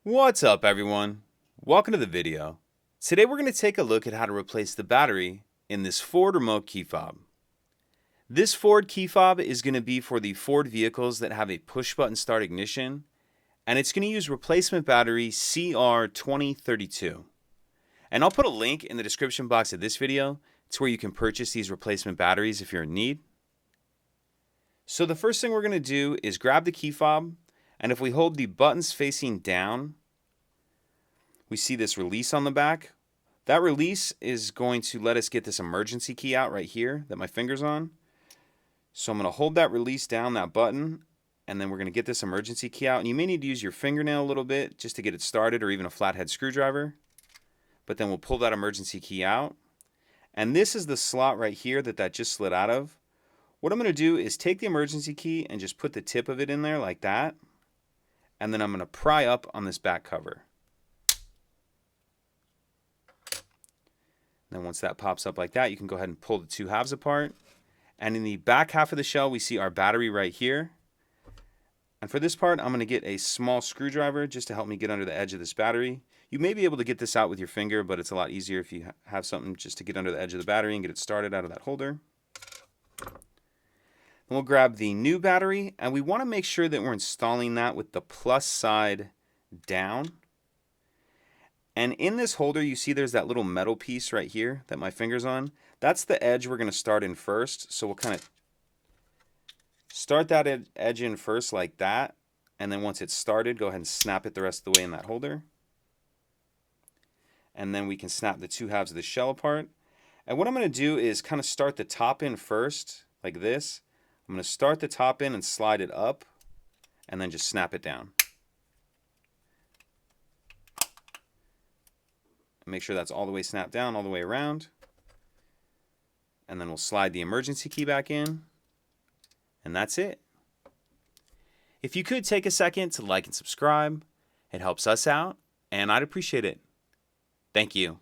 What's up, everyone? Welcome to the video. Today we're going to take a look at how to replace the battery in this Ford remote key fob. This Ford key fob is going to be for the Ford vehicles that have a push button start ignition, and it's going to use replacement battery CR2032. And I'll put a link in the description box of this video to where you can purchase these replacement batteries if you're in need. So the first thing we're going to do is grab the key fob, and if we hold the buttons facing down, we see this release on the back. That release is going to let us get this emergency key out right here that my finger's on. So I'm going to hold that release down, that button, and then we're going to get this emergency key out. And you may need to use your fingernail a little bit just to get it started, or even a flathead screwdriver. But then we'll pull that emergency key out. And this is the slot right here that just slid out of. What I'm going to do is take the emergency key and just put the tip of it in there like that. And then I'm going to pry up on this back cover. Then once that pops up like that, you can go ahead and pull the two halves apart. And in the back half of the shell, we see our battery right here. And for this part, I'm going to get a small screwdriver just to help me get under the edge of this battery. You may be able to get this out with your finger, but it's a lot easier if you have something just to get under the edge of the battery and get it started out of that holder. Then we'll grab the new battery, and we want to make sure that we're installing that with the plus side down. And in this holder, you see there's that little metal piece right here that my finger's on. That's the edge we're going to start in first. So we'll kind of start that edge in first like that. And then once it's started, go ahead and snap it the rest of the way in that holder. And then we can snap the two halves of the shell apart. And what I'm going to do is kind of start the top in first, like this. I'm going to start the top in and slide it up, and then just snap it down. Make sure that's all the way snapped down, all the way around. And then we'll slide the emergency key back in, and that's it. If you could take a second to like and subscribe, it helps us out, and I'd appreciate it. Thank you.